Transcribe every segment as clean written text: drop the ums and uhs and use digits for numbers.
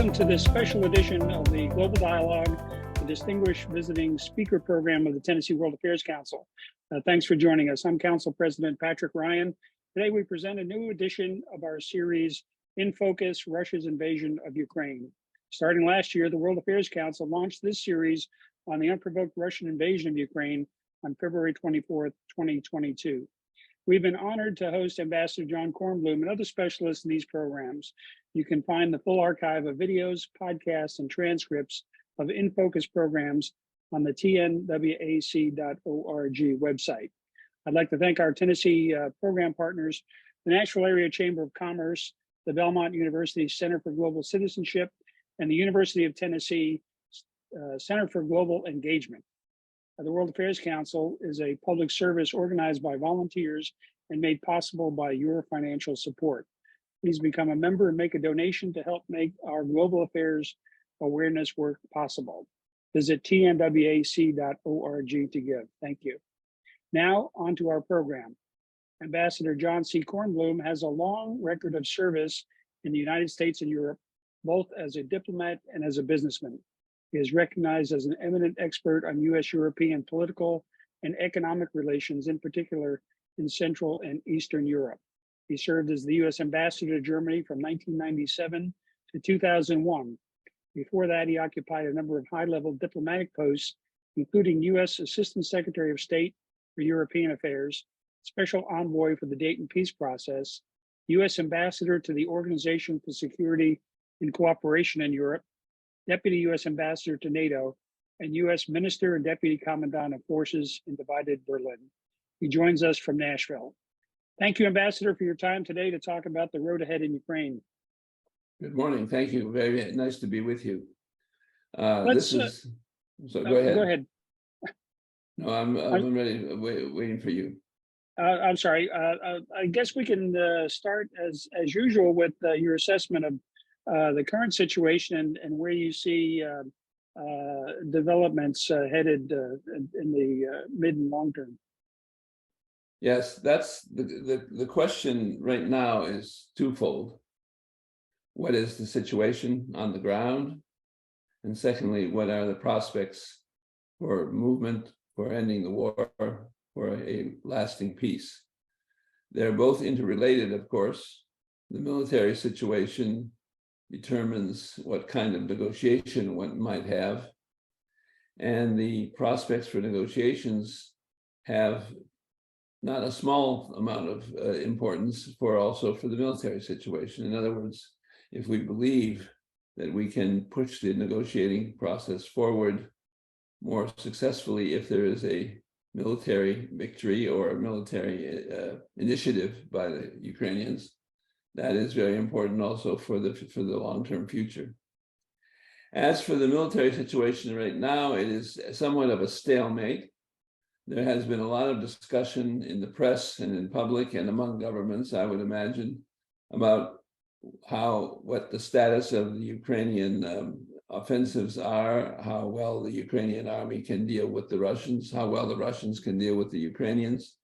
Welcome to this special edition of the Global Dialogue, the Distinguished Visiting Speaker Program of the Tennessee World Affairs Council. Thanks for joining us. I'm Council President Patrick Ryan. Today we present a new edition of our series, In Focus, Russia's Invasion of Ukraine. Starting last year, the World Affairs Council launched this series on the unprovoked Russian invasion of Ukraine on February 24th, 2022. We've been honored to host Ambassador John Kornblum and other specialists in these programs. You can find the full archive of videos, podcasts, and transcripts of In Focus programs on the TNWAC.org website. I'd like to thank our Tennessee program partners, the Nashville Area Chamber of Commerce, the Belmont University Center for Global Citizenship, and the University of Tennessee Center for Global Engagement. The World Affairs Council is a public service organized by volunteers and made possible by your financial support. Please become a member and make a donation to help make our global affairs awareness work possible. Visit tnwac.org to give. Thank you. Now, on to our program. Ambassador John C. Kornblum has a long record of service in the United States and Europe, both as a diplomat and as a businessman. He is recognized as an eminent expert on U.S. European political and economic relations, in particular in Central and Eastern Europe. He served as the U.S. ambassador to Germany from 1997 to 2001. Before that, he occupied a number of high-level diplomatic posts, including U.S. Assistant Secretary of State for European Affairs, Special Envoy for the Dayton Peace Process, U.S. Ambassador to the Organization for Security and Cooperation in Europe, Deputy U.S. Ambassador to NATO, and U.S. Minister and Deputy Commandant of Forces in divided Berlin. He joins us from Nashville. Thank you, Ambassador, for your time today to talk about the road ahead in Ukraine. Good morning. Thank you. Very nice to be with you. Go ahead. Go ahead. No, I'm ready, waiting for you. I'm sorry. I guess we can start as usual with your assessment of the current situation and where you see developments headed in the mid and long term. Yes, that's the question right now is twofold. What is the situation on the ground? And secondly, what are the prospects for movement, for ending the war, for a lasting peace? They're both interrelated, of course. The military situation determines what kind of negotiation one might have. And the prospects for negotiations have not a small amount of importance also for the military situation. In other words, if we believe that we can push the negotiating process forward more successfully if there is a military victory or a military initiative by the Ukrainians, that is very important also for the long-term future. As for the military situation right now, it is somewhat of a stalemate. There has been a lot of discussion in the press and in public and among governments, I would imagine, about what the status of the Ukrainian offensives are, how well the Ukrainian army can deal with the Russians, how well the Russians can deal with the Ukrainians.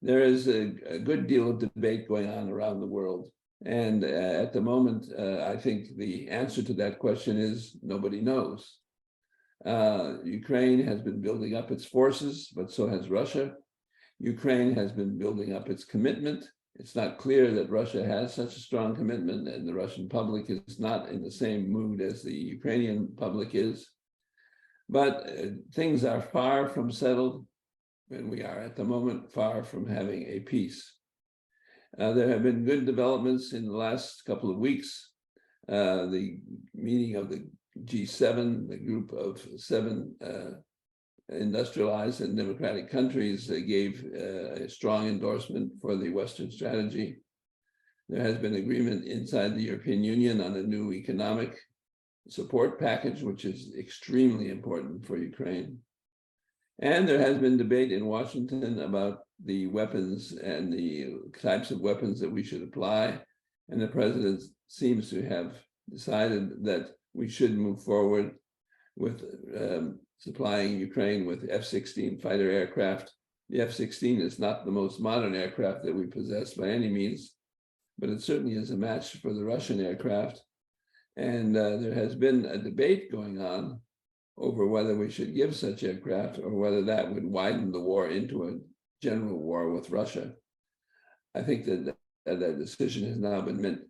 There is a good deal of debate going on around the world. And at the moment, I think the answer to that question is nobody knows. Ukraine has been building up its forces, but so has Russia. Ukraine has been building up its commitment. It's not clear that Russia has such a strong commitment, and the Russian public is not in the same mood as the Ukrainian public is. But things are far from settled, and we are at the moment far from having a peace. There have been good developments in the last couple of weeks. The meeting of the G7, the group of 7 industrialized and democratic countries, gave a strong endorsement for the Western strategy. There has been agreement inside the European Union on a new economic support package, which is extremely important for Ukraine. And there has been debate in Washington about the weapons and the types of weapons that we should apply. And the president seems to have decided that we should move forward with supplying Ukraine with F-16 fighter aircraft. The F-16 is not the most modern aircraft that we possess by any means, but it certainly is a match for the Russian aircraft. And there has been a debate going on over whether we should give such aircraft or whether that would widen the war into a general war with Russia. I think that that decision has now been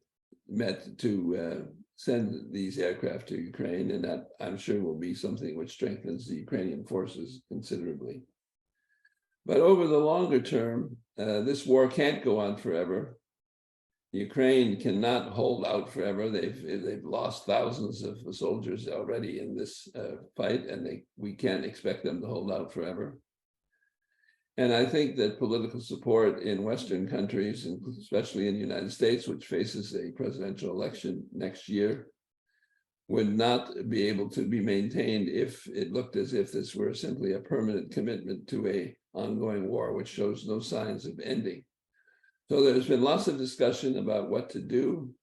met to send these aircraft to Ukraine, and that I'm sure will be something which strengthens the Ukrainian forces considerably. But over the longer term, this war can't go on forever. Ukraine cannot hold out forever. They've lost thousands of soldiers already in this fight, and we can't expect them to hold out forever. And I think that political support in Western countries, and especially in the United States, which faces a presidential election next year, would not be able to be maintained if it looked as if this were simply a permanent commitment to an ongoing war, which shows no signs of ending. So there's been lots of discussion about what to do,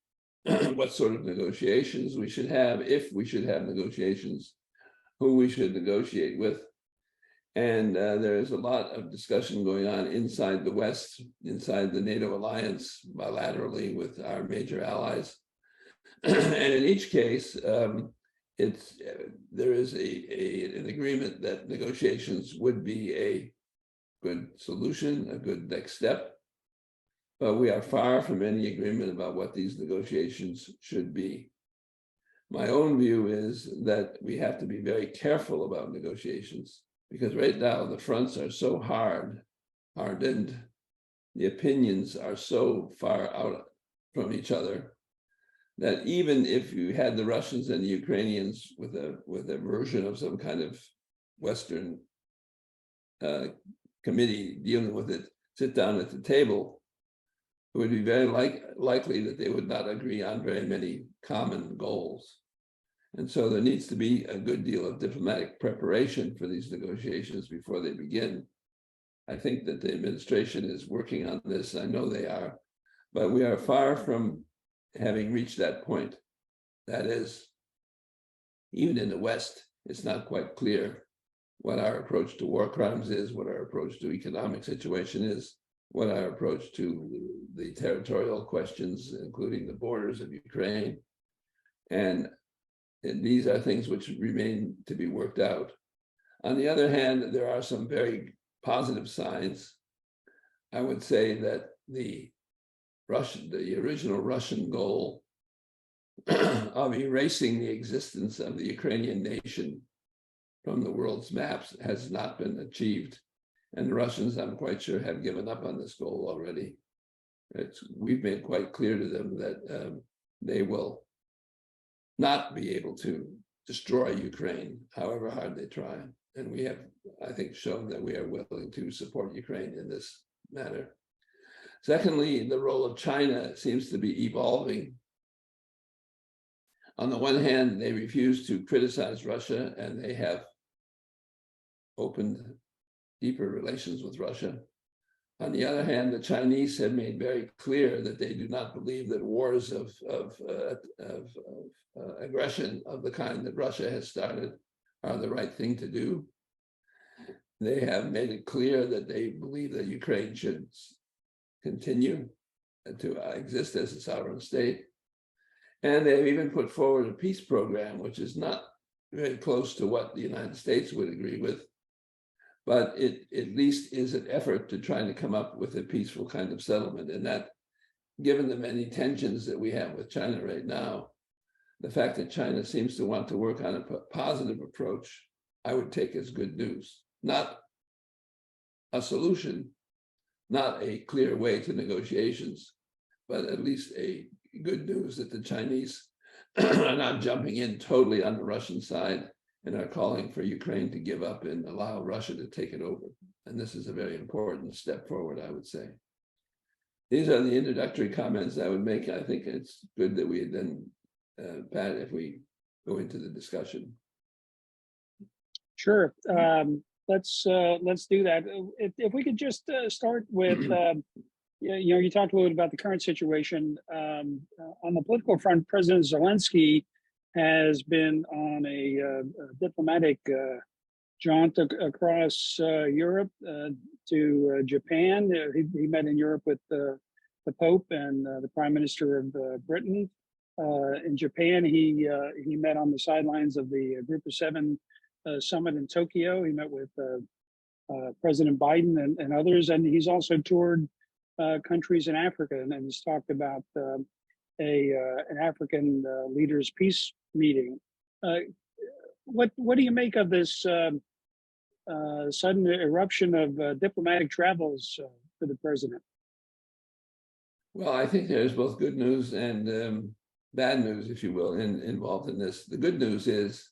what sort of negotiations we should have, if we should have negotiations, who we should negotiate with. And there is a lot of discussion going on inside the West, inside the NATO alliance, bilaterally with our major allies. And in each case, there is an agreement that negotiations would be a good solution, a good next step. But we are far from any agreement about what these negotiations should be. My own view is that we have to be very careful about negotiations, because right now the fronts are so hardened, the opinions are so far out from each other that even if you had the Russians and the Ukrainians with a version of some kind of Western committee dealing with it, sit down at the table, it would be very likely that they would not agree on very many common goals. And so there needs to be a good deal of diplomatic preparation for these negotiations before they begin. I think that the administration is working on this. I know they are, but we are far from having reached that point. That is, even in the West, it's not quite clear what our approach to war crimes is, what our approach to economic situation is, what our approach to the territorial questions, including the borders of Ukraine. And these are things which remain to be worked out. On the other hand, there are some very positive signs. I would say that the original Russian goal of erasing the existence of the Ukrainian nation from the world's maps has not been achieved. And the Russians, I'm quite sure, have given up on this goal already. We've made quite clear to them that they will not be able to destroy Ukraine, however hard they try. And we have, I think, shown that we are willing to support Ukraine in this matter. Secondly, the role of China seems to be evolving. On the one hand, they refuse to criticize Russia, and they have opened deeper relations with Russia. On the other hand, the Chinese have made very clear that they do not believe that wars of aggression of the kind that Russia has started are the right thing to do. They have made it clear that they believe that Ukraine should continue to exist as a sovereign state. And they've even put forward a peace program, which is not very close to what the United States would agree with, but it at least is an effort to try to come up with a peaceful kind of settlement. And that, given the many tensions that we have with China right now, the fact that China seems to want to work on a positive approach, I would take as good news. Not a solution, not a clear way to negotiations, but at least a good news that the Chinese are not jumping in totally on the Russian side and are calling for Ukraine to give up and allow Russia to take it over. And this is a very important step forward, I would say. These are the introductory comments I would make. I think it's good that we then, Pat, if we go into the discussion. Sure. Let's do that. If we could just start with, you talked a little bit about the current situation. On the political front, President Zelensky has been on a diplomatic jaunt across Europe to Japan. He met in Europe with the Pope and the Prime Minister of Britain. In Japan, he met on the sidelines of the Group of Seven summit in Tokyo. He met with President Biden and others, and he's also toured countries in Africa, and he's talked about an African leaders peace meeting. What do you make of this sudden eruption of diplomatic travels for the president? Well, I think there's both good news and bad news, if you will, involved in this. The good news is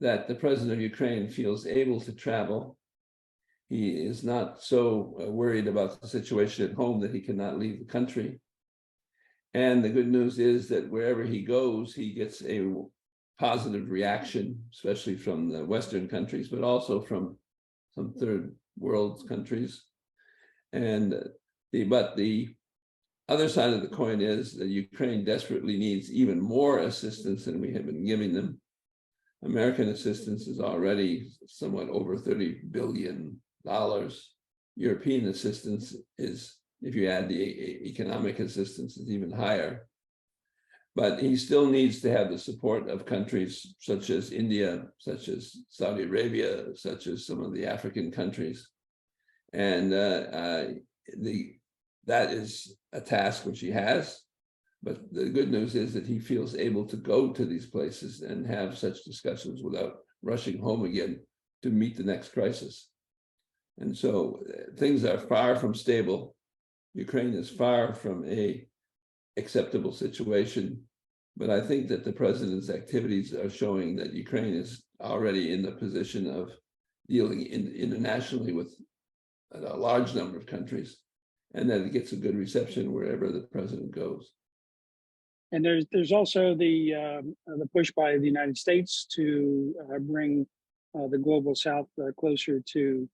that the president of Ukraine feels able to travel. He is not so worried about the situation at home that he cannot leave the country. And the good news is that wherever he goes, he gets a positive reaction, especially from the Western countries, but also from some third world countries. And but the other side of the coin is that Ukraine desperately needs even more assistance than we have been giving them. American assistance is already somewhat over $30 billion. European assistance is, if you add the economic assistance, is even higher. But he still needs to have the support of countries such as India, such as Saudi Arabia, such as some of the African countries. And that is a task which he has. But the good news is that he feels able to go to these places and have such discussions without rushing home again to meet the next crisis. And so things are far from stable. Ukraine is far from an acceptable situation. But I think that the president's activities are showing that Ukraine is already in the position of dealing internationally with a large number of countries, and that it gets a good reception wherever the president goes. And there's also the push by the United States to bring the global South closer to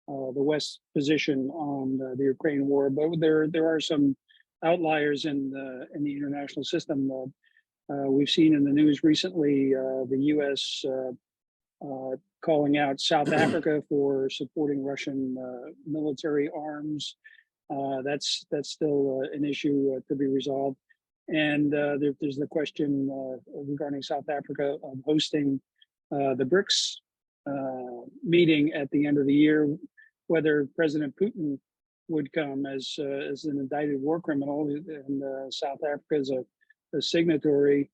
the West's position on the Ukraine war. But there are some outliers in the international system. We've seen in the news recently the U.S. Calling out South Africa for supporting Russian military arms. That's still an issue to be resolved. And there's the question regarding South Africa of hosting the BRICS meeting at the end of the year, whether President Putin would come as an indicted war criminal, and South Africa is a signatory,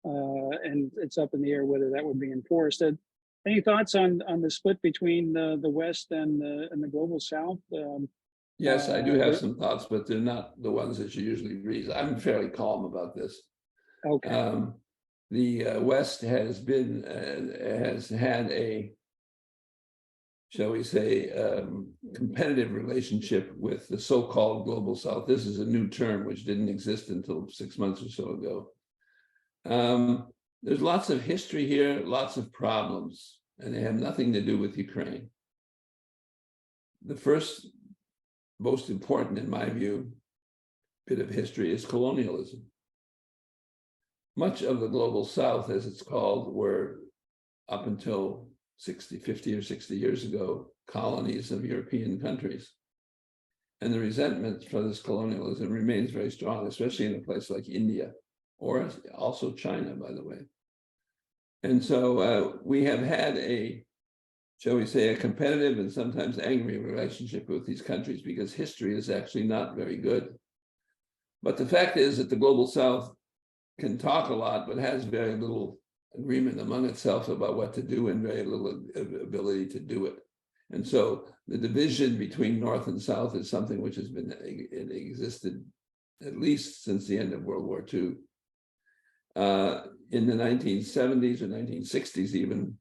and it's up in the air whether that would be enforced. Any thoughts on the split between the West and the global South? Yes, I do have some thoughts, but they're not the ones that you usually read. I'm fairly calm about this. Okay. The West has had a, shall we say, competitive relationship with the so-called global South. This is a new term which didn't exist until 6 months or so ago. There's lots of history here, lots of problems, and they have nothing to do with Ukraine. The first, most important, in my view, bit of history is colonialism. Much of the global South, as it's called, were, up until 50 or 60 years ago, colonies of European countries. And the resentment for this colonialism remains very strong, especially in a place like India, or also China, by the way. And so we have had a, shall we say, a competitive and sometimes angry relationship with these countries because history is actually not very good. But the fact is that the global South can talk a lot, but has very little agreement among itself about what to do and very little ability to do it. And so the division between North and South is something which has been existed at least since the end of World War II. In the 1970s or 1960s even,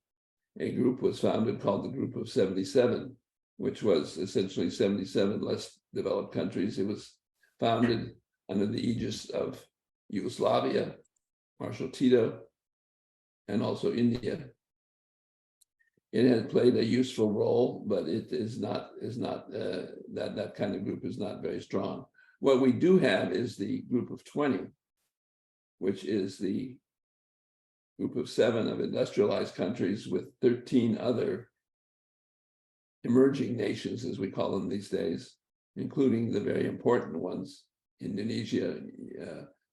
a group was founded called the Group of 77, which was essentially 77 less developed countries. It was founded under the aegis of Yugoslavia, Marshal Tito, and also India. It has played a useful role, but it is not that kind of group is not very strong. What we do have is the Group of 20, which is the Group of 7 of industrialized countries with 13 other emerging nations, as we call them these days, including the very important ones, Indonesia,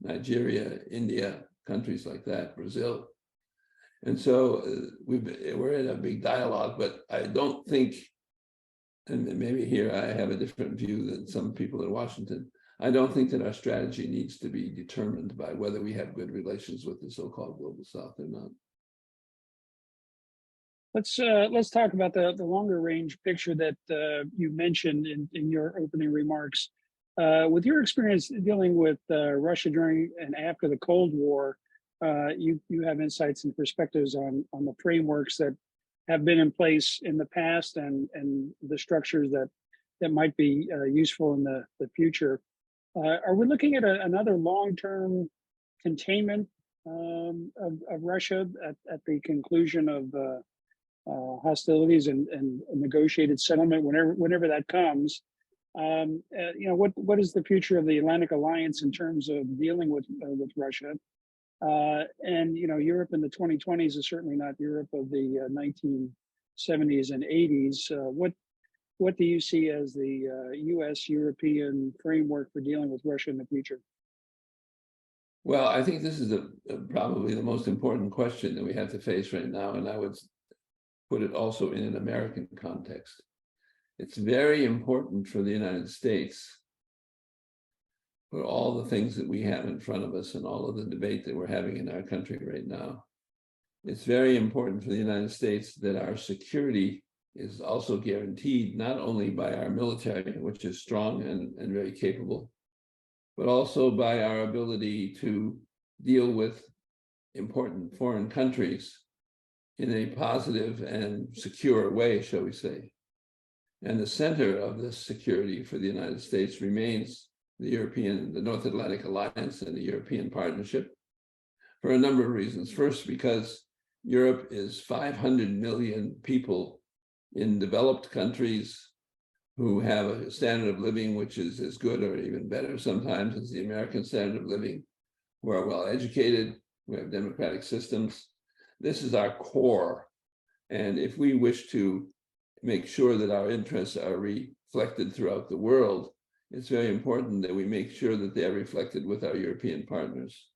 Nigeria, India, countries like that, Brazil. And so we're in a big dialogue, but I don't think, and maybe here I have a different view than some people in Washington, I don't think that our strategy needs to be determined by whether we have good relations with the so-called global South or not. Let's talk about the longer range picture that you mentioned in your opening remarks. With your experience dealing with Russia during and after the Cold War, you have insights and perspectives on the frameworks that have been in place in the past and the structures that might be useful in the future. Are we looking at another long-term containment of Russia at the conclusion of hostilities and a negotiated settlement whenever that comes? What is the future of the Atlantic Alliance in terms of dealing with Russia? And Europe in the 2020s is certainly not Europe of the 1970s and 80s. What do you see as the U.S. European framework for dealing with Russia in the future? Well, I think this is probably the most important question that we have to face right now, and I would put it also in an American context. It's very important for the United States, for all the things that we have in front of us and all of the debate that we're having in our country right now. It's very important for the United States that our security is also guaranteed not only by our military, which is strong and very capable, but also by our ability to deal with important foreign countries in a positive and secure way, shall we say. And the center of this security for the United States remains the North Atlantic Alliance and the European Partnership for a number of reasons. First, because Europe is 500 million people in developed countries who have a standard of living which is as good or even better sometimes as the American standard of living, who are well educated, who have democratic systems. This is our core. And if we wish to make sure that our interests are reflected throughout the world, it's very important that we make sure that they are reflected with our European partners.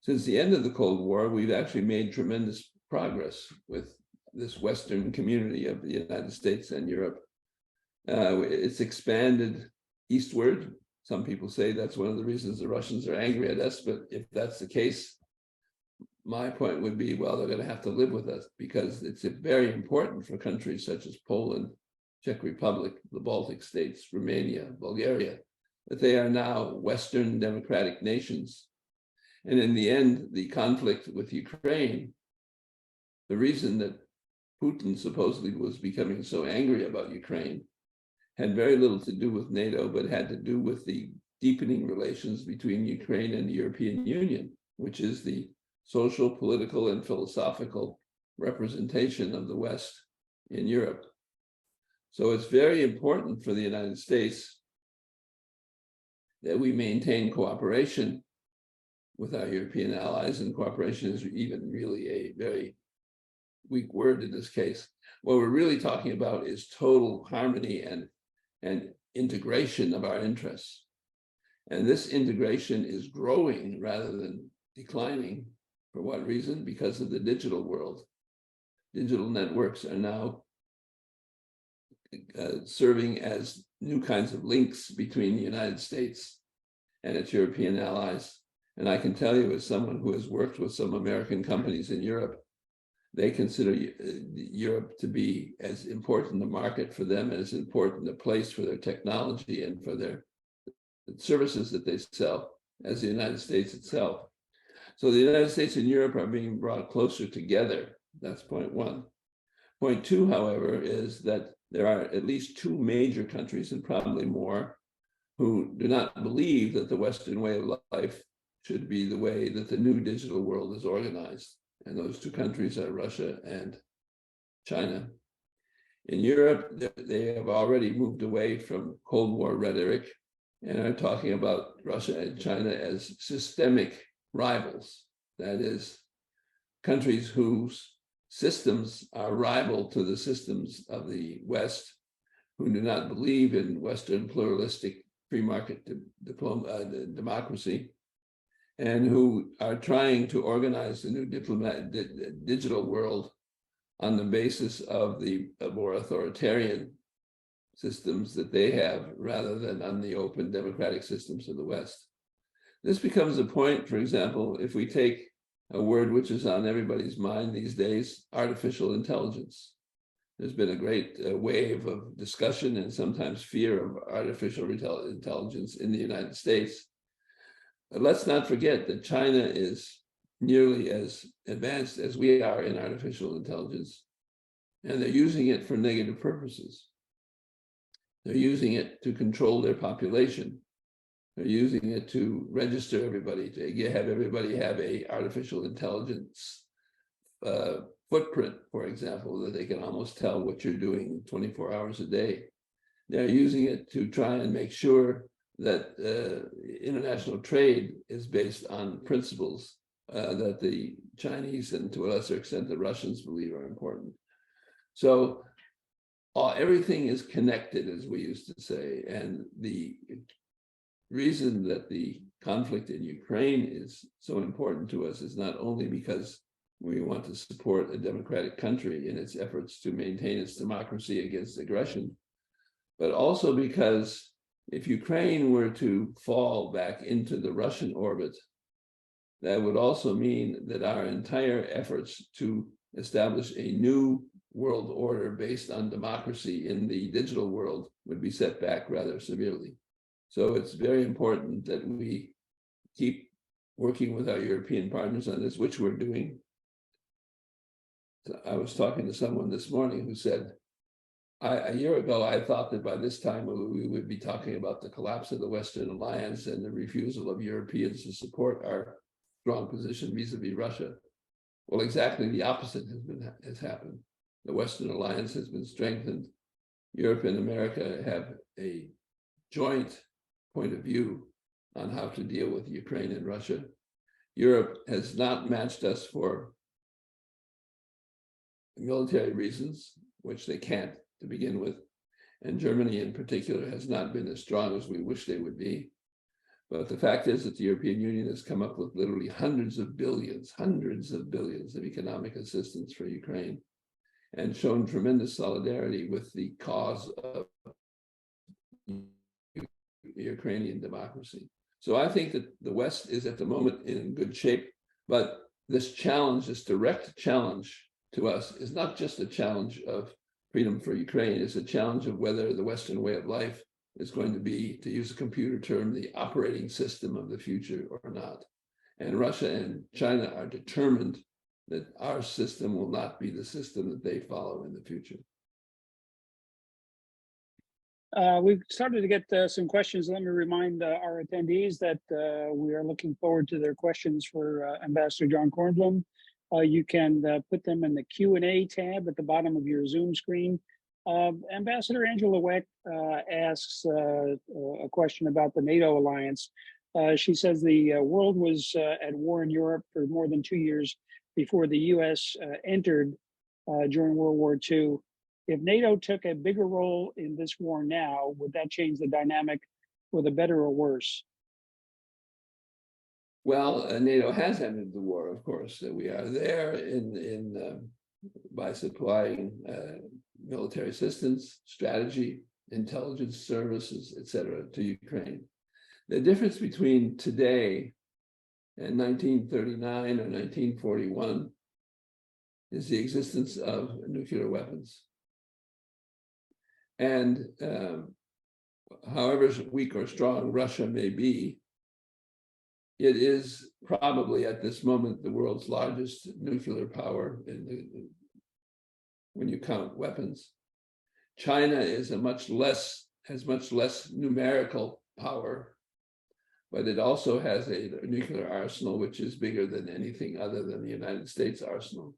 Since the end of the Cold War, we've actually made tremendous progress with this Western community of the United States and Europe. It's expanded eastward. Some people say that's one of the reasons the Russians are angry at us, but if that's the case, my point would be, well, they're going to have to live with us because it's very important for countries such as Poland, Czech Republic, the Baltic states, Romania, Bulgaria, that they are now Western democratic nations. And in the end, the conflict with Ukraine, the reason that Putin supposedly was becoming so angry about Ukraine had very little to do with NATO, but had to do with the deepening relations between Ukraine and the European Union, which is the social, political, and philosophical representation of the West in Europe. So it's very important for the United States that we maintain cooperation with our European allies, and cooperation is even really a very weak word in this case. What we're really talking about is total harmony and integration of our interests. And this integration is growing rather than declining. For what reason? Because of the digital world. Digital networks are now serving as new kinds of links between the United States and its European allies. And I can tell you, as someone who has worked with some American companies in Europe, they consider Europe to be as important a market for them, as important a place for their technology and for their services that they sell as the United States itself. So the United States and Europe are being brought closer together. That's point one. Point two, however, is that there are at least two major countries, and probably more, who do not believe that the Western way of life should be the way that the new digital world is organized. And those two countries are Russia and China. In Europe, they have already moved away from Cold War rhetoric and are talking about Russia and China as systemic rivals. That is, countries whose systems are rival to the systems of the West, who do not believe in Western pluralistic free market democracy, and who are trying to organize the new digital world on the basis of the more authoritarian systems that they have, rather than on the open democratic systems of the West. This becomes a point, for example, if we take a word which is on everybody's mind these days, artificial intelligence. There's been a great wave of discussion and sometimes fear of artificial intelligence in the United States. But let's not forget that China is nearly as advanced as we are in artificial intelligence, and they're using it for negative purposes. They're using it to control their population. They're using it to register everybody, to have everybody have a artificial intelligence footprint, for example, that they can almost tell what you're doing 24 hours a day. They're using it to try and make sure that international trade is based on principles that the Chinese and to a lesser extent the Russians believe are important. So everything is connected, as we used to say, and the reason that the conflict in Ukraine is so important to us is not only because we want to support a democratic country in its efforts to maintain its democracy against aggression, but also because if Ukraine were to fall back into the Russian orbit, that would also mean that our entire efforts to establish a new world order based on democracy in the digital world would be set back rather severely. So it's very important that we keep working with our European partners on this, which we're doing. I was talking to someone this morning who said, a year ago, I thought that by this time we would be talking about the collapse of the Western alliance and the refusal of Europeans to support our strong position vis-a-vis Russia. Well, exactly the opposite has happened. The Western alliance has been strengthened. Europe and America have a joint point of view on how to deal with Ukraine and Russia. Europe has not matched us for military reasons, which they can't to begin with. And Germany in particular has not been as strong as we wish they would be. But the fact is that the European Union has come up with literally hundreds of billions of economic assistance for Ukraine and shown tremendous solidarity with the cause of Ukrainian democracy. So I think that the West is at the moment in good shape, but this challenge, this direct challenge to us is not just a challenge of freedom for Ukraine, it's a challenge of whether the Western way of life is going to be, to use a computer term, the operating system of the future or not. And Russia and China are determined that our system will not be the system that they follow in the future. We've started to get some questions. Let me remind our attendees that we are looking forward to their questions for Ambassador John Kornblum. You can put them in the Q&A tab at the bottom of your Zoom screen. Ambassador Angela Weck asks a question about the NATO alliance. She says the world was at war in Europe for more than 2 years before the U.S. entered during World War II. If NATO took a bigger role in this war now, would that change the dynamic for the better or worse? Well, NATO has entered the war, of course. We are there by supplying military assistance, strategy, intelligence services, etc., to Ukraine. The difference between today and 1939 or 1941 is the existence of nuclear weapons. And however weak or strong Russia may be, it is probably at this moment the world's largest nuclear power when you count weapons. China is has much less numerical power, but it also has a nuclear arsenal which is bigger than anything other than the United States arsenal.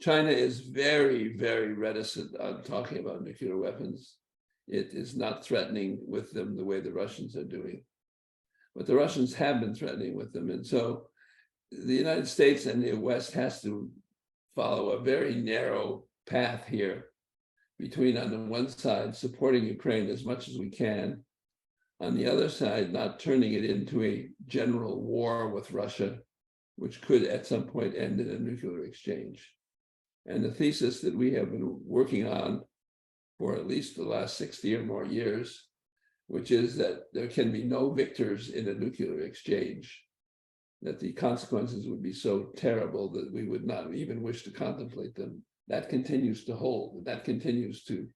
China is very, very reticent on talking about nuclear weapons. It is not threatening with them the way the Russians are doing. But the Russians have been threatening with them. And so the United States and the West has to follow a very narrow path here between, on the one side, supporting Ukraine as much as we can, On the other side, not turning it into a general war with Russia, which could at some point end in a nuclear exchange. And the thesis that we have been working on for at least the last 60 or more years, which is that there can be no victors in a nuclear exchange, that the consequences would be so terrible that we would not even wish to contemplate them. That continues to hold. That continues to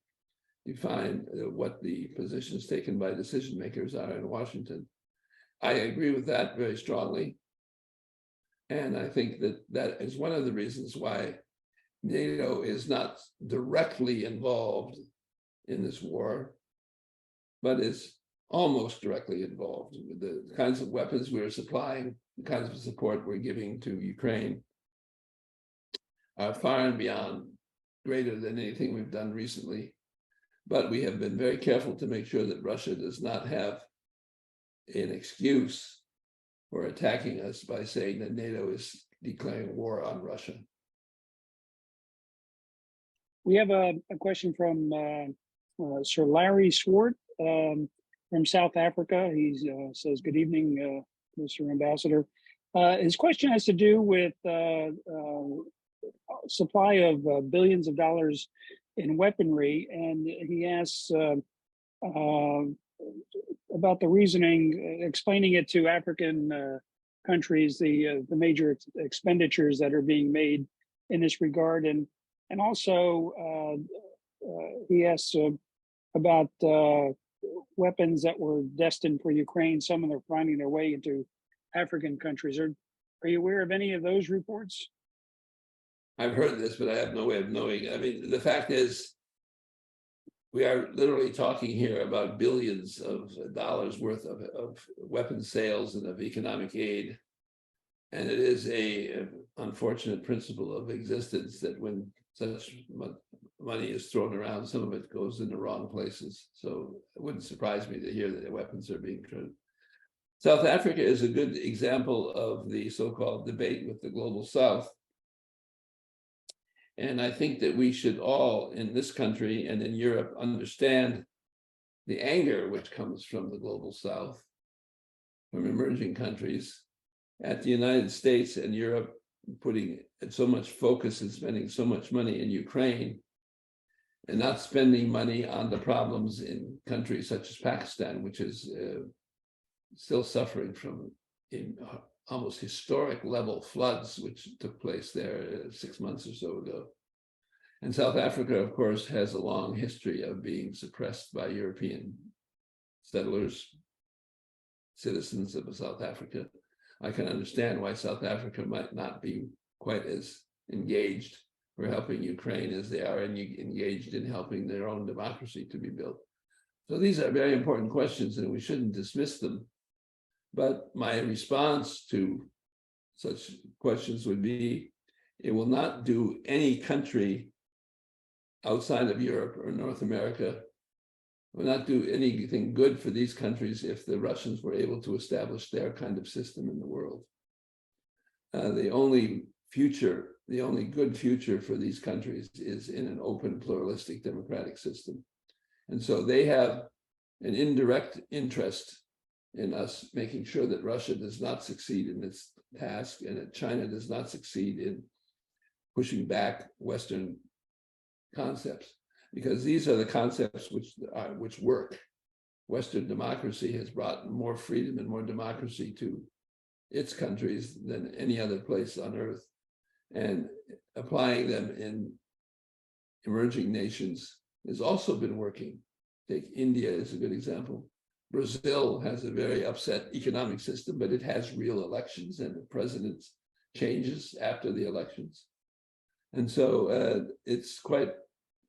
define what the positions taken by decision makers are in Washington. I agree with that very strongly. And I think that that is one of the reasons why NATO is not directly involved in this war, but is almost directly involved with the kinds of weapons we're supplying, the kinds of support we're giving to Ukraine are far and beyond greater than anything we've done recently. But we have been very careful to make sure that Russia does not have an excuse for attacking us by saying that NATO is declaring war on Russia. We have a question from Sir Larry Swart from South Africa. He says, good evening, Mr. Ambassador. His question has to do with supply of billions of dollars in weaponry, and he asks about the reasoning, explaining it to African countries, the major expenditures that are being made in this regard, and also he asks about weapons that were destined for Ukraine. Some of them are finding their way into African countries. Are you aware of any of those reports? I've heard this, but I have no way of knowing. I mean, the fact is, we are literally talking here about billions of dollars worth of weapons sales and of economic aid. And it is an unfortunate principle of existence that when such money is thrown around, some of it goes in the wrong places. So it wouldn't surprise me to hear that the weapons are being thrown. South Africa is a good example of the so-called debate with the global South. And I think that we should all in this country and in Europe understand the anger which comes from the global South, from emerging countries, at the United States and Europe putting so much focus and spending so much money in Ukraine and not spending money on the problems in countries such as Pakistan, which is still suffering from almost historic level floods, which took place there 6 months or so ago. And South Africa, of course, has a long history of being suppressed by European settlers, citizens of South Africa. I can understand why South Africa might not be quite as engaged for helping Ukraine as they are engaged in helping their own democracy to be built. So these are very important questions and we shouldn't dismiss them. But my response to such questions would be, it will not do any country outside of Europe or North America, will not do anything good for these countries if the Russians were able to establish their kind of system in the world. The only good future for these countries is in an open, pluralistic, democratic system. And so they have an indirect interest in us making sure that Russia does not succeed in its task and that China does not succeed in pushing back Western concepts, because these are the concepts which work. Western democracy has brought more freedom and more democracy to its countries than any other place on earth, and applying them in emerging nations has also been working. Take India as a good example. Brazil has a very upset economic system, but it has real elections and the president changes after the elections. And so it's quite,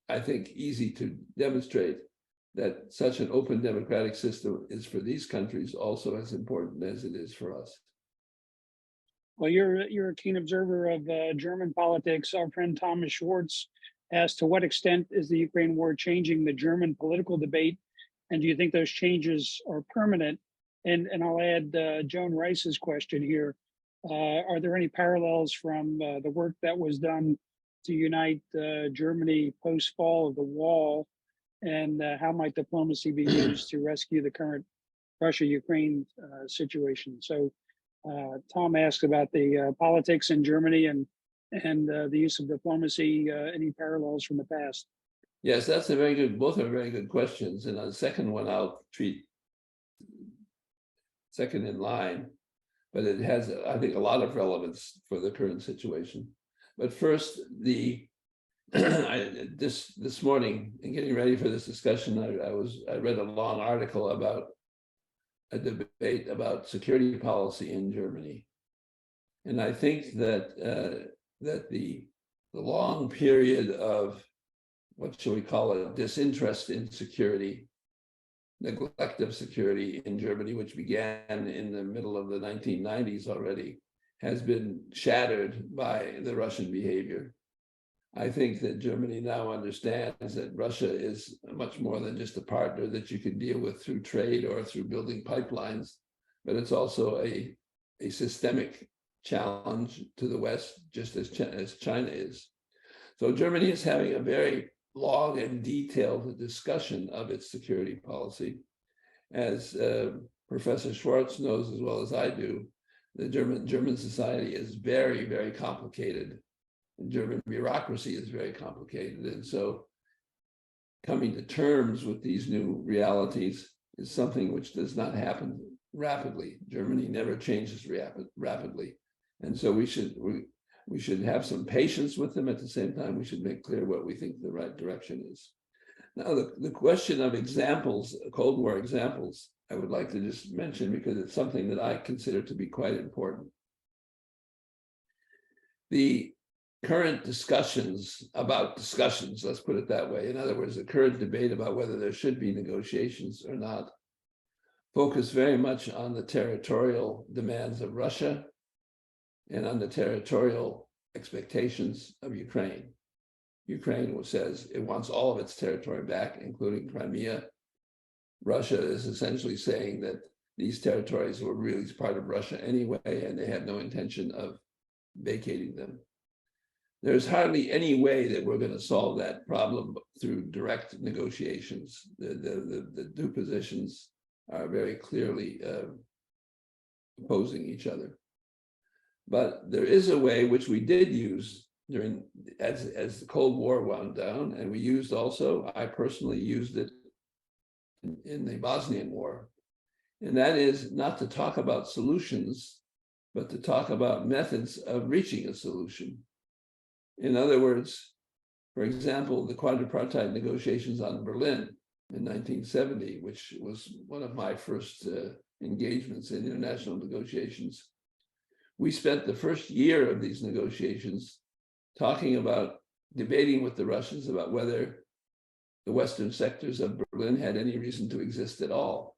I think, easy to demonstrate that such an open democratic system is for these countries also as important as it is for us. Well, you're a keen observer of German politics. Our friend Thomas Schwartz asked, to what extent is the Ukraine war changing the German political debate? And do you think those changes are permanent? And I'll add Joan Rice's question here. Are there any parallels from the work that was done to unite Germany post-fall of the wall? And how might diplomacy be used to rescue the current Russia-Ukraine situation. So Tom asked about the politics in Germany and the use of diplomacy, any parallels from the past. Yes, that's a very good, both are very good questions. And on the second one, I'll treat second in line, but it has, I think, a lot of relevance for the current situation. But first, this morning, in getting ready for this discussion, I read a long article about a debate about security policy in Germany, and I think that the long period of, what shall we call it, disinterest in security, neglect of security in Germany, which began in the middle of the 1990s already, has been shattered by the Russian behavior. I think that Germany now understands that Russia is much more than just a partner that you can deal with through trade or through building pipelines, but it's also a systemic challenge to the West, just as China is. So Germany is having a very long and detailed discussion of its security policy. As Professor Schwartz knows as well as I do, the German society is very, very complicated. And German bureaucracy is very complicated. And so coming to terms with these new realities is something which does not happen rapidly. Germany never changes rapidly. And so we should have some patience with them. At the same time, we should make clear what we think the right direction is. Now, the question of examples, Cold War examples, I would like to just mention because it's something that I consider to be quite important. The current discussions, let's put it that way. In other words, the current debate about whether there should be negotiations or not, focus very much on the territorial demands of Russia and on the territorial expectations of Ukraine. Ukraine says it wants all of its territory back, including Crimea. Russia is essentially saying that these territories were really part of Russia anyway, and they have no intention of vacating them. There's hardly any way that we're going to solve that problem through direct negotiations. The two positions are very clearly opposing each other. But there is a way which we did use during, as the Cold War wound down, and we used also, I personally used it in the Bosnian War, and that is not to talk about solutions, but to talk about methods of reaching a solution. In other words, for example, the quadripartite negotiations on Berlin in 1970, which was one of my first engagements in international negotiations. We spent the first year of these negotiations talking about, debating with the Russians about whether the Western sectors of Berlin had any reason to exist at all.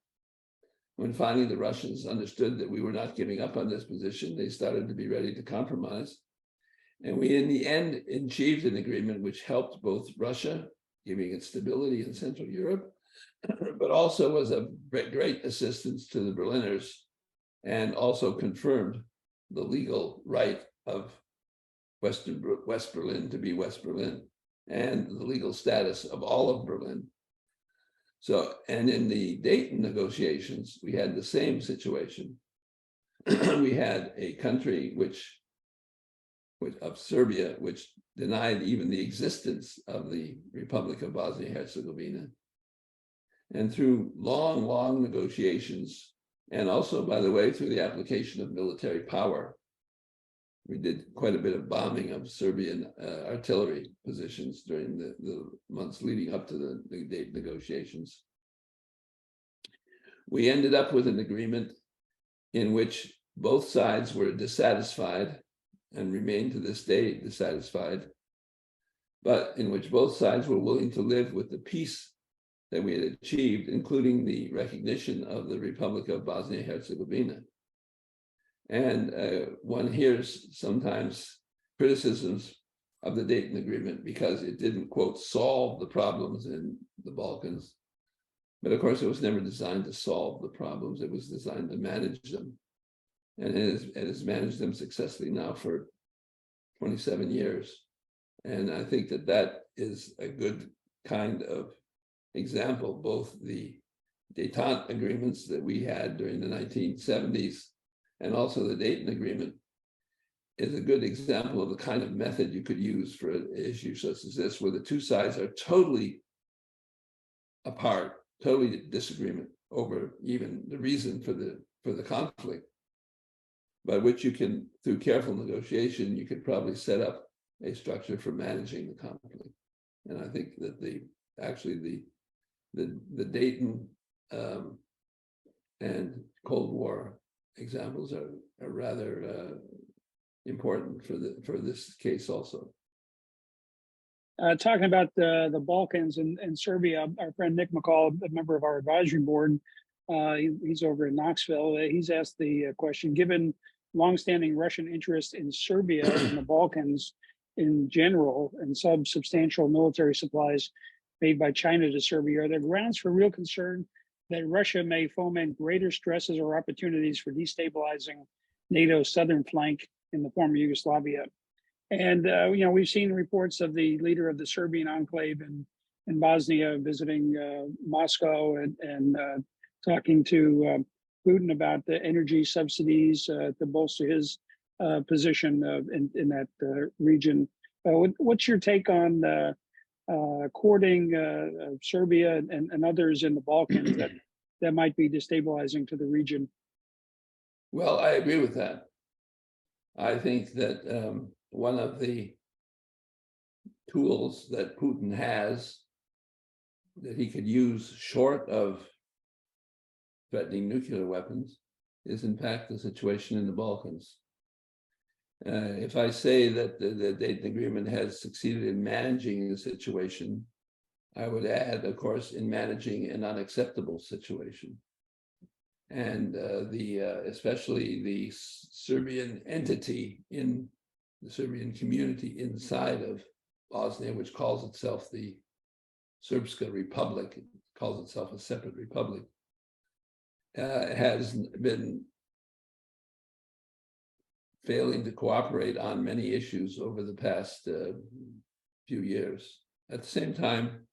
When finally the Russians understood that we were not giving up on this position, they started to be ready to compromise. And we, in the end, achieved an agreement which helped both Russia, giving it stability in Central Europe, but also was of great assistance to the Berliners, and also confirmed the legal right of West Berlin to be West Berlin, and the legal status of all of Berlin. So, and in the Dayton negotiations, we had the same situation. We had a country of Serbia, which denied even the existence of the Republic of Bosnia and Herzegovina. And through long, long negotiations, and also, by the way, through the application of military power, we did quite a bit of bombing of Serbian artillery positions during the months leading up to the Dayton negotiations. We ended up with an agreement in which both sides were dissatisfied and remain to this day dissatisfied, but in which both sides were willing to live with the peace that we had achieved, including the recognition of the Republic of Bosnia and Herzegovina. And one hears sometimes criticisms of the Dayton Agreement because it didn't, quote, solve the problems in the Balkans. But of course, it was never designed to solve the problems. It was designed to manage them. And it has managed them successfully now for 27 years. And I think that that is a good kind of example, both the détente agreements that we had during the 1970s, and also the Dayton Agreement, is a good example of the kind of method you could use for an issue such as this, where the two sides are totally apart, totally disagreement over even the reason for the conflict, by which you can, through careful negotiation, you could probably set up a structure for managing the conflict. And I think that the Dayton and Cold War examples are rather important for this case also. Talking about the Balkans and Serbia, our friend Nick McCall, a member of our advisory board, he's over in Knoxville. He's asked the question: given longstanding Russian interest in Serbia and the Balkans in general, and substantial military supplies made by China to Serbia, are there grounds for real concern that Russia may foment greater stresses or opportunities for destabilizing NATO's southern flank in the former Yugoslavia? And we've seen reports of the leader of the Serbian enclave in Bosnia visiting Moscow and talking to Putin about the energy subsidies to bolster his position in that region. What's your take on courting Serbia and others in the Balkans that might be destabilizing to the region? Well, I agree with that. I think that one of the tools that Putin has that he could use short of threatening nuclear weapons is, in fact, the situation in the Balkans. If I say that the Dayton Agreement has succeeded in managing the situation, I would add, of course, in managing an unacceptable situation. And especially the Serbian entity in the Serbian community inside of Bosnia, which calls itself the Srpska Republic, it calls itself a separate republic, has been failing to cooperate on many issues over the past few years. At the same time,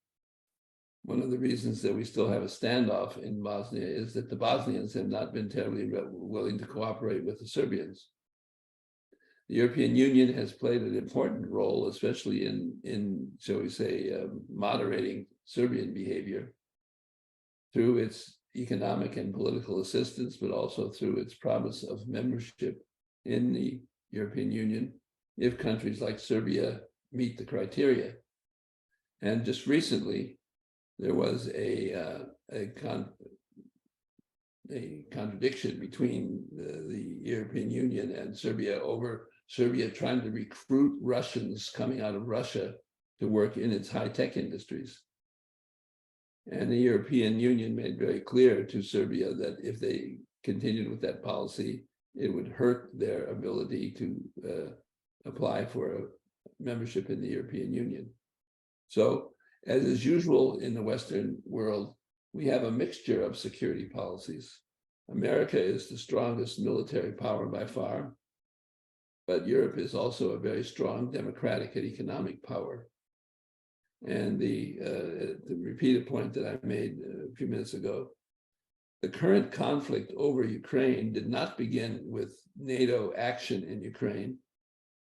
one of the reasons that we still have a standoff in Bosnia is that the Bosnians have not been terribly willing to cooperate with the Serbians. The European Union has played an important role, especially in shall we say, moderating Serbian behavior through its economic and political assistance, but also through its promise of membership in the European Union if countries like Serbia meet the criteria. And just recently, there was a contradiction between the European Union and Serbia over Serbia trying to recruit Russians coming out of Russia to work in its high-tech industries. And the European Union made very clear to Serbia that if they continued with that policy, it would hurt their ability to apply for a membership in the European Union. So, as is usual in the Western world, we have a mixture of security policies. America is the strongest military power by far, but Europe is also a very strong democratic and economic power. And to repeat a point that I made a few minutes ago, the current conflict over Ukraine did not begin with NATO action in Ukraine.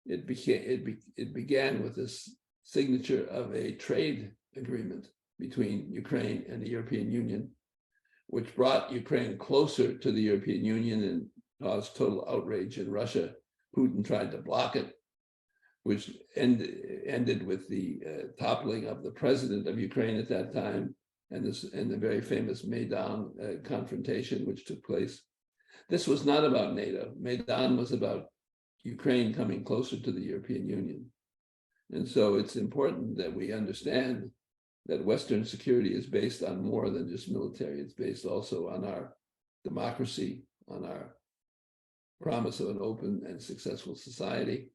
It began with this signature of a trade agreement between Ukraine and the European Union, which brought Ukraine closer to the European Union and caused total outrage in Russia. Putin tried to block it, which ended with the toppling of the president of Ukraine at that time, and the very famous Maidan confrontation which took place. This was not about NATO. Maidan was about Ukraine coming closer to the European Union. And so it's important that we understand that Western security is based on more than just military. It's based also on our democracy, on our promise of an open and successful society.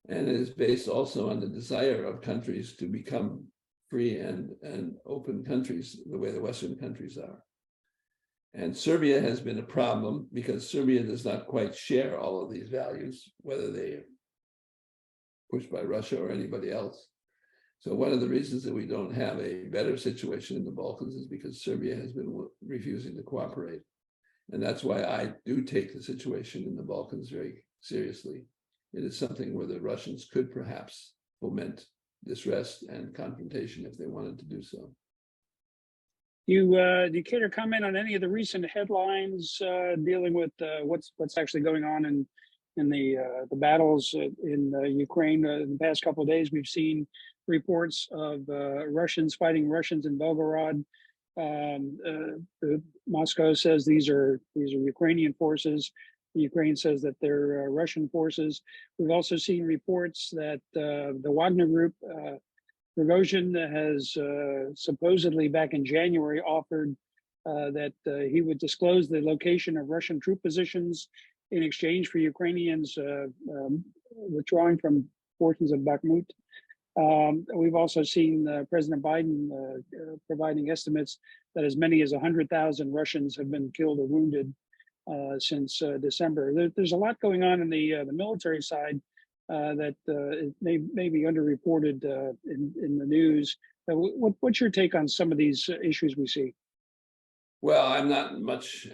And it is based also on the desire of countries to become free and open countries the way the Western countries are. And Serbia has been a problem because Serbia does not quite share all of these values, whether they are pushed by Russia or anybody else. So one of the reasons that we don't have a better situation in the Balkans is because Serbia has been refusing to cooperate. And that's why I do take the situation in the Balkans very seriously. It is something where the Russians could perhaps foment distress and confrontation if they wanted to do so. Do you care to comment on any of the recent headlines dealing with what's actually going on in the battles in Ukraine? In the past couple of days, we've seen reports of Russians fighting Russians in Belgorod. Moscow says these are Ukrainian forces. Ukraine says that they're Russian forces. We've also seen reports that the Wagner Group, Prigozhin, has supposedly back in January offered that he would disclose the location of Russian troop positions in exchange for Ukrainians withdrawing from portions of Bakhmut. We've also seen President Biden providing estimates that as many as 100,000 Russians have been killed or wounded since December. There's a lot going on in the military side that may be underreported in the news. What's your take on some of these issues we see? Well, I'm not much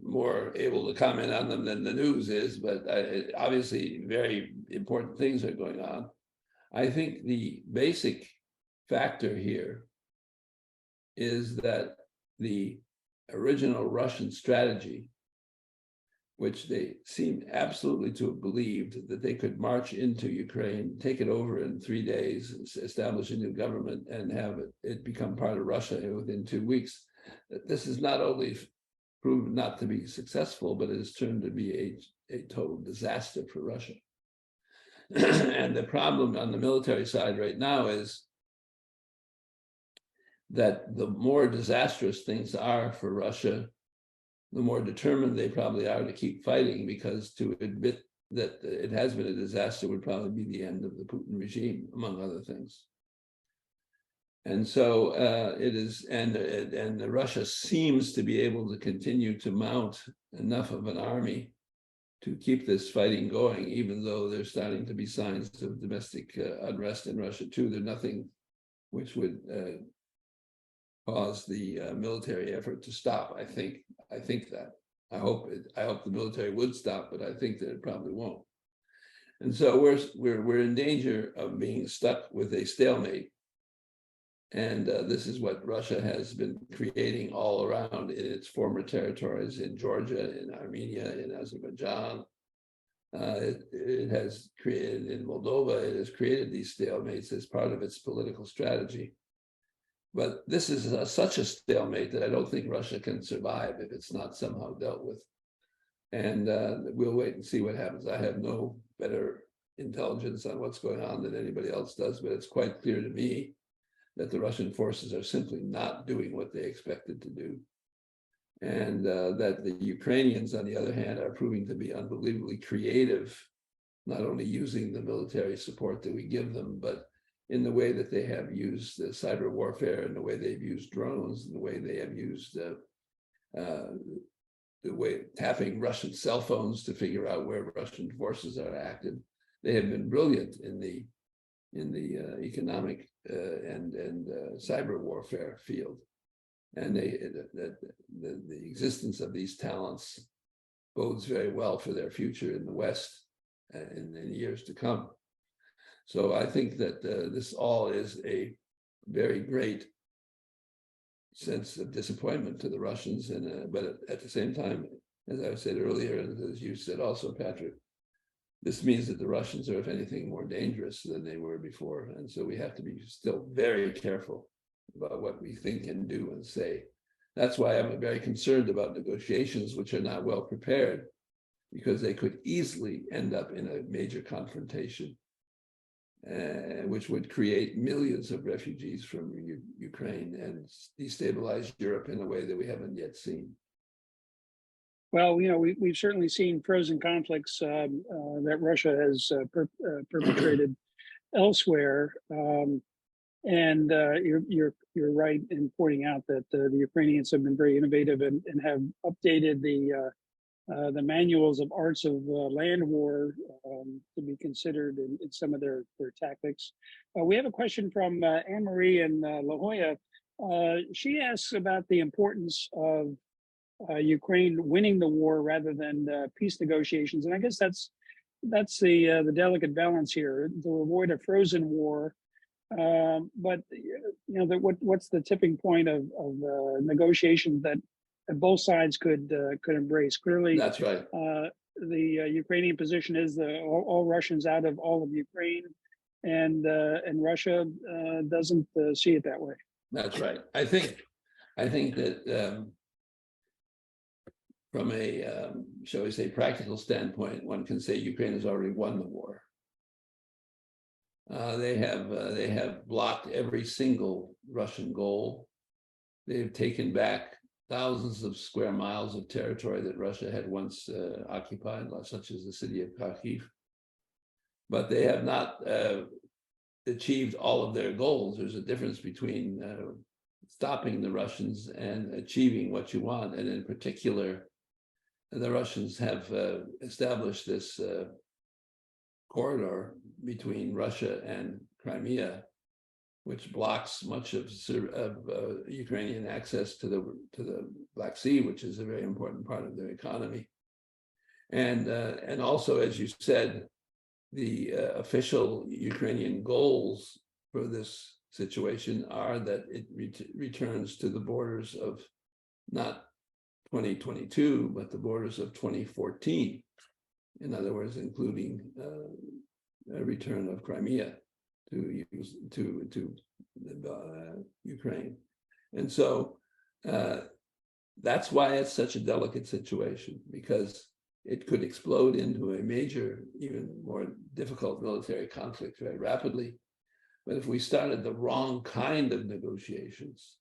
more able to comment on them than the news is, but obviously very important things are going on. I think the basic factor here is that the original Russian strategy, which they seemed absolutely to have believed that they could march into Ukraine, take it over in 3 days, establish a new government, and have it become part of Russia within 2 weeks. This has not only proved not to be successful, but it has turned to be a total disaster for Russia. And the problem on the military side right now is that the more disastrous things are for Russia, the more determined they probably are to keep fighting, because to admit that it has been a disaster would probably be the end of the Putin regime, among other things. And so it is, and Russia seems to be able to continue to mount enough of an army to keep this fighting going, even though there's starting to be signs of domestic unrest in Russia too. There's nothing which would cause the military effort to stop. I think that. I hope the military would stop, but I think that it probably won't. And so we're in danger of being stuck with a stalemate. And this is what Russia has been creating all around in its former territories, in Georgia, in Armenia, in Azerbaijan. It has created, in Moldova, it has created these stalemates as part of its political strategy. But this is such a stalemate that I don't think Russia can survive if it's not somehow dealt with. And we'll wait and see what happens. I have no better intelligence on what's going on than anybody else does, but it's quite clear to me that the Russian forces are simply not doing what they expected to do. And that the Ukrainians, on the other hand, are proving to be unbelievably creative, not only using the military support that we give them, but in the way that they have used cyber warfare, and the way they've used drones, and the way they have used the way tapping Russian cell phones to figure out where Russian forces are active. They have been brilliant in the economic and cyber warfare field, and the existence of these talents bodes very well for their future in the West in years to come. So I think that this all is a very great sense of disappointment to the Russians, and but at the same time, as I said earlier, and as you said also, Patrick, this means that the Russians are, if anything, more dangerous than they were before. And so we have to be still very careful about what we think and do and say. That's why I'm very concerned about negotiations which are not well prepared, because they could easily end up in a major confrontation, which would create millions of refugees from Ukraine and destabilize Europe in a way that we haven't yet seen. Well, you know, we've certainly seen frozen conflicts that Russia has perpetrated elsewhere, and you're right in pointing out that the Ukrainians have been very innovative and have updated the manuals of arts of land war to be considered in some of their tactics. We have a question from Anne-Marie in La Jolla. She asks about the importance of Ukraine winning the war rather than peace negotiations, and I guess that's the delicate balance here to avoid a frozen war. But what's the tipping point of negotiations that both sides could embrace? Clearly, That's right. The Ukrainian position is all Russians out of all of Ukraine, and Russia doesn't see it that way. That's right. I think that from a shall we say practical standpoint, one can say Ukraine has already won the war. They have blocked every single Russian goal. They've taken back thousands of square miles of territory that Russia had once occupied, such as the city of Kharkiv. But they have not achieved all of their goals. There's a difference between stopping the Russians and achieving what you want. And in particular, the Russians have established this corridor between Russia and Crimea, which blocks much of Ukrainian access to the Black Sea, which is a very important part of their economy. And also, as you said, the official Ukrainian goals for this situation are that it returns to the borders of not 2022, but the borders of 2014. In other words, including a return of Crimea to Ukraine. And so that's why it's such a delicate situation, because it could explode into a major, even more difficult military conflict very rapidly. But if we started the wrong kind of negotiations,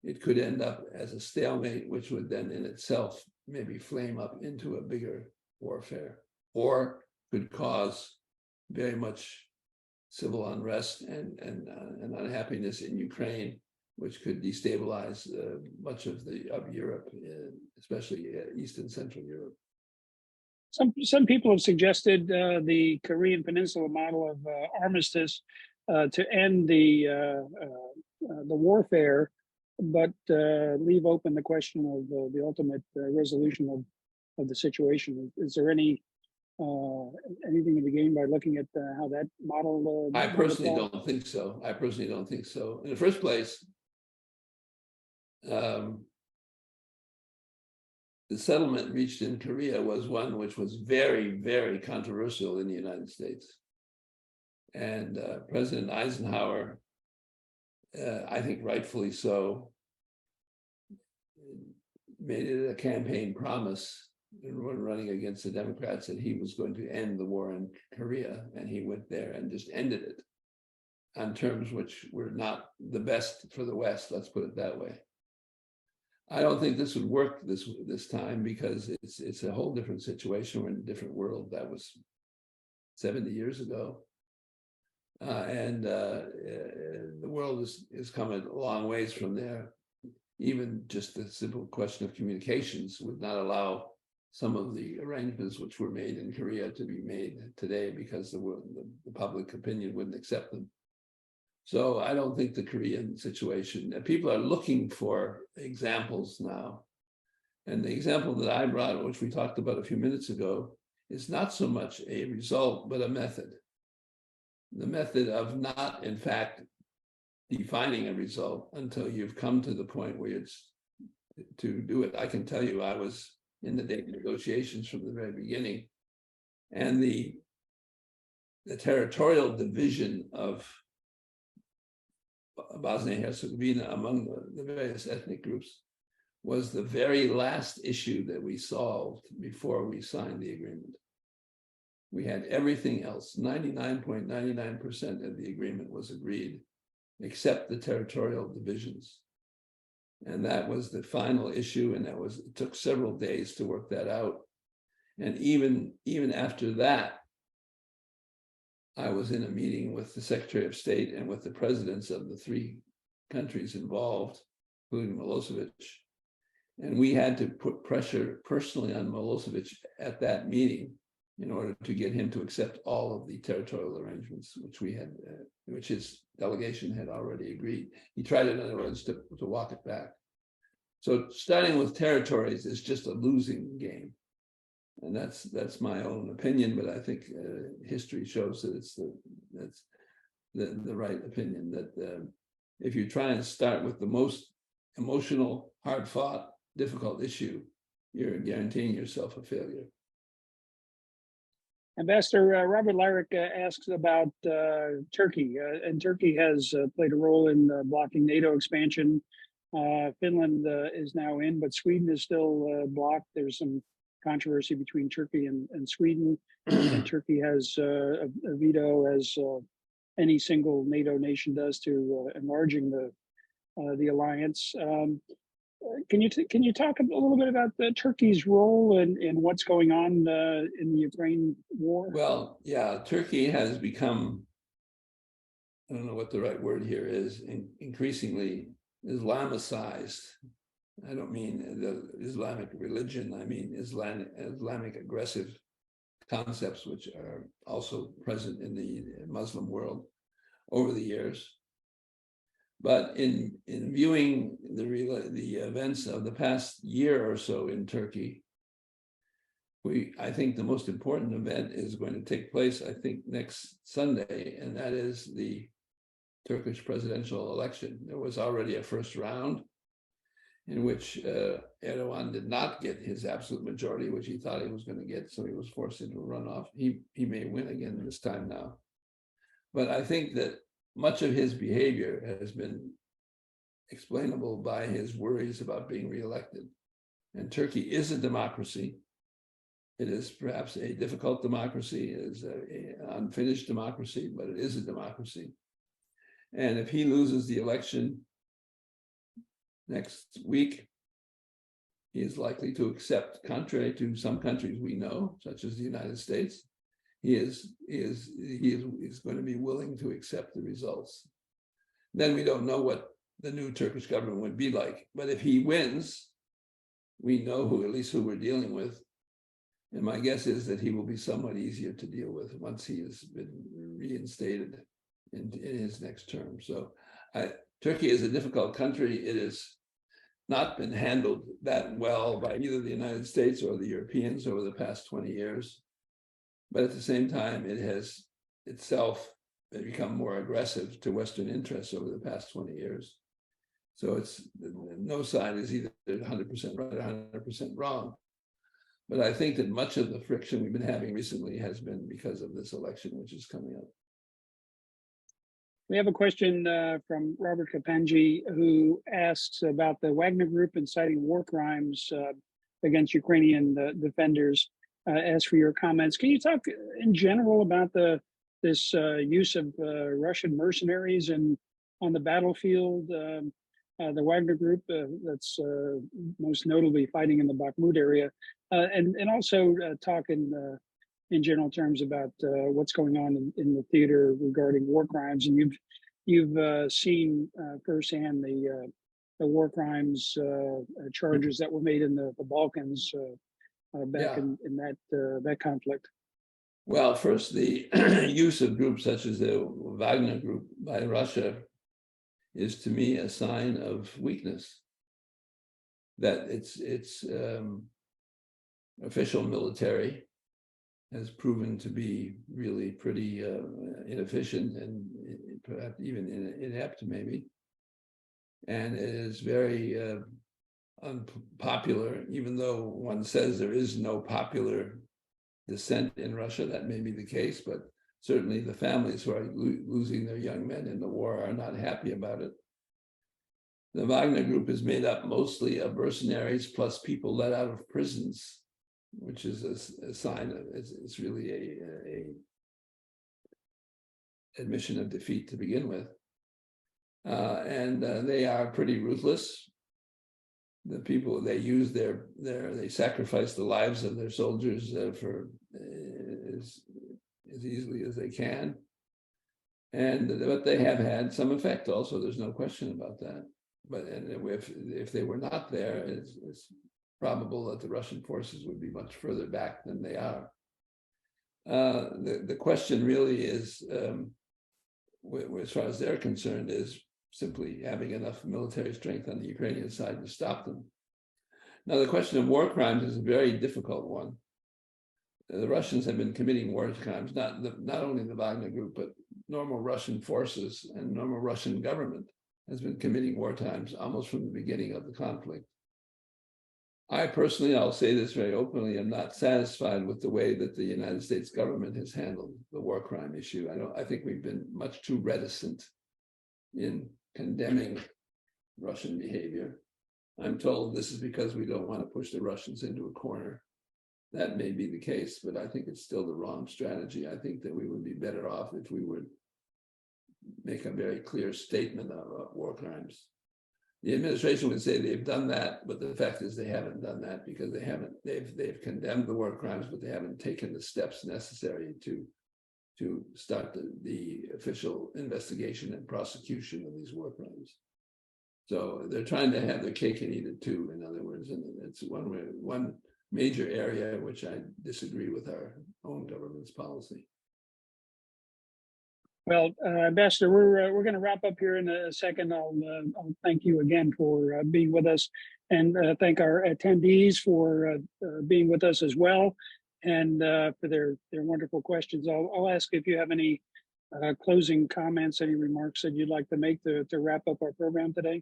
it could end up as a stalemate, which would then in itself maybe flame up into a bigger warfare, or could cause very much civil unrest and unhappiness in Ukraine, which could destabilize much of Europe, especially East and Central Europe. Some people have suggested the Korean Peninsula model of armistice to end the warfare, but leave open the question of the ultimate resolution of the situation. Is there anything to be gained by looking at how that model? I personally don't think so. In the first place, the settlement reached in Korea was one which was very, very controversial in the United States. And President Eisenhower, I think rightfully so, made it a campaign promise when running against the Democrats that he was going to end the war in Korea, and he went there and just ended it on terms which were not the best for the West, let's put it that way. I don't think this would work this time, because it's a whole different situation. We're in a different world. That was 70 years ago. And the world is come a long ways from there. Even just the simple question of communications would not allow some of the arrangements which were made in Korea to be made today, because the public opinion wouldn't accept them. So I don't think the Korean situation, people are looking for examples now. And the example that I brought, which we talked about a few minutes ago, is not so much a result, but a method. The method of not, in fact, defining a result until you've come to the point where it's to do it. I can tell you, I was in the Dayton negotiations from the very beginning, and the territorial division of Bosnia and Herzegovina among the various ethnic groups was the very last issue that we solved before we signed the agreement. We had everything else. 99.99% of the agreement was agreed, except the territorial divisions. And that was the final issue, and it took several days to work that out. And even after that, I was in a meeting with the Secretary of State and with the presidents of the three countries involved, including Milosevic. And we had to put pressure personally on Milosevic at that meeting in order to get him to accept all of the territorial arrangements, which his delegation had already agreed. He tried, in other words, to walk it back. So starting with territories is just a losing game. And that's my own opinion, but I think history shows that that's the right opinion, that if you try and start with the most emotional, hard-fought, difficult issue, you're guaranteeing yourself a failure. Ambassador Robert Lyric asks about Turkey, and Turkey has played a role in blocking NATO expansion. Finland is now in, but Sweden is still blocked. There's some controversy between Turkey and Sweden, and Turkey has a veto, as any single NATO nation does, to enlarging the alliance. Can you talk a little bit about Turkey's role and what's going on in the Ukraine war? Well, yeah, Turkey has become, I don't know what the right word here is, increasingly Islamicized. I don't mean the Islamic religion, I mean Islamic aggressive concepts, which are also present in the Muslim world over the years. But in viewing the events of the past year or so in Turkey, I think the most important event is going to take place, I think, next Sunday, and that is the Turkish presidential election. There was already a first round in which Erdogan did not get his absolute majority, which he thought he was going to get, so he was forced into a runoff. He may win again this time now. But I think that much of his behavior has been explainable by his worries about being reelected. And Turkey is a democracy. It is perhaps a difficult democracy, it is an unfinished democracy, but it is a democracy. And if he loses the election next week, he is likely to accept, contrary to some countries we know, such as the United States, he is going to be willing to accept the results. Then we don't know what the new Turkish government would be like. But if he wins, we know at least who we're dealing with. And my guess is that he will be somewhat easier to deal with once he has been reinstated in his next term. So Turkey is a difficult country. It has not been handled that well by either the United States or the Europeans over the past 20 years. But at the same time, it has itself become more aggressive to Western interests over the past 20 years. So no side is either 100% right or 100% wrong. But I think that much of the friction we've been having recently has been because of this election, which is coming up. We have a question from Robert Kapanji, who asks about the Wagner Group inciting war crimes against Ukrainian defenders. As for your comments, can you talk in general about this use of Russian mercenaries and on the battlefield? The Wagner Group, that's most notably fighting in the Bakhmut area, and also talk in general terms about what's going on in the theater regarding war crimes. And you've seen firsthand the war crimes charges that were made in the Balkans back in that conflict. Well, first, the use of groups such as the Wagner Group by Russia is, to me, a sign of weakness. That its official military has proven to be really pretty inefficient and perhaps even inept, maybe. And it is very unpopular, even though one says there is no popular dissent in Russia. That may be the case, but certainly the families who are losing their young men in the war are not happy about it. The Wagner Group is made up mostly of mercenaries plus people let out of prisons, which is a sign of it's really a admission of defeat to begin with. And they are pretty ruthless. The people they use they sacrifice the lives of their soldiers for as easily as they can. But they have had some effect also, there's no question about that. and if they were not there, it's probable that the Russian forces would be much further back than they are. The question really is, as far as they're concerned, is simply having enough military strength on the Ukrainian side to stop them. Now, the question of war crimes is a very difficult one. The Russians have been committing war crimes, not only the Wagner Group, but normal Russian forces and normal Russian government has been committing war crimes almost from the beginning of the conflict. I personally, I'll say this very openly, am not satisfied with the way that the United States government has handled the war crime issue. I think we've been much too reticent in condemning Russian behavior. I'm told this is because we don't want to push the Russians into a corner. That may be the case, but I think it's still the wrong strategy. I think that we would be better off if we would make a very clear statement about war crimes. The administration would say they've done that, but the fact is they haven't done that because they've condemned the war crimes, but they haven't taken the steps necessary to start the official investigation and prosecution of these war crimes. So they're trying to have their cake and eat it too, in other words, and it's one major area in which I disagree with our own government's policy. Well, Ambassador, we're going to wrap up here in a second. I'll thank you again for being with us, and thank our attendees for being with us as well, and for their wonderful questions. I'll ask if you have any closing comments, any remarks that you'd like to make to wrap up our program today.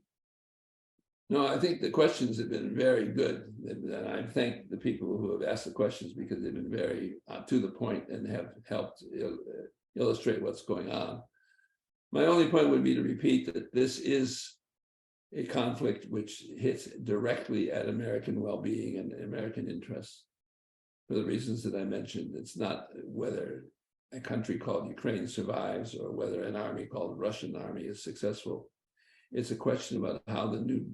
No, I think the questions have been very good, and I thank the people who have asked the questions because they've been very to the point and have helped illustrate what's going on. My only point would be to repeat that this is a conflict which hits directly at American well-being and American interests for the reasons that I mentioned. It's not whether a country called Ukraine survives or whether an army called Russian army is successful. It's a question about how the new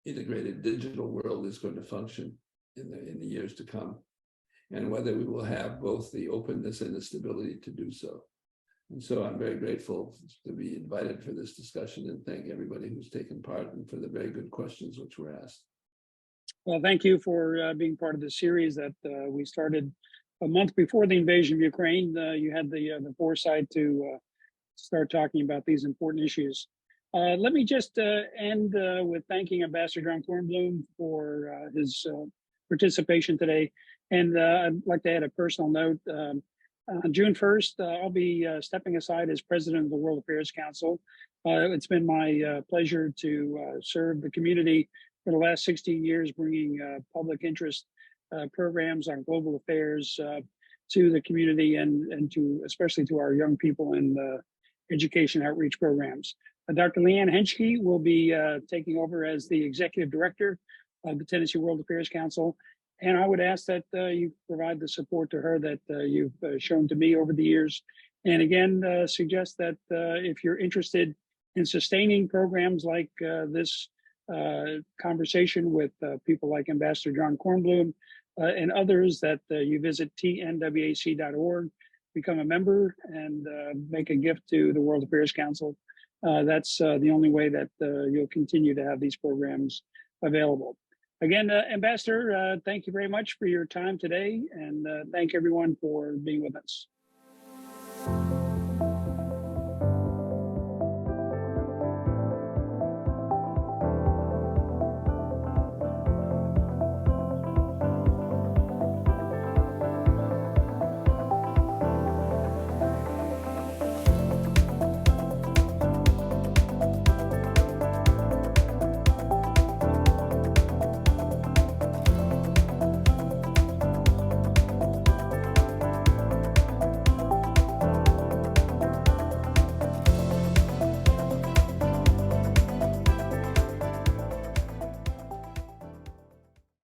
integrated digital world is going to function in the years to come, and whether we will have both the openness and the stability to do so. And so I'm very grateful to be invited for this discussion, and thank everybody who's taken part and for the very good questions which were asked. Well, thank you for being part of the series that we started a month before the invasion of Ukraine. You had the foresight to start talking about these important issues. Let me just end with thanking Ambassador John Kornblum for his participation today. And I'd like to add a personal note. On June 1st, I'll be stepping aside as president of the World Affairs Council. It's been my pleasure to serve the community for the last 16 years, bringing public interest programs on global affairs to the community and to especially to our young people and education outreach programs. Dr. Leanne Henschke will be taking over as the executive director of the Tennessee World Affairs Council. And I would ask that you provide the support to her that you've shown to me over the years. And again, suggest that if you're interested in sustaining programs like this conversation with people like Ambassador John Kornblum and others, that you visit TNWAC.org, become a member, and make a gift to the World Affairs Council. That's the only way that you'll continue to have these programs available. Again, Ambassador, thank you very much for your time today, and thank everyone for being with us.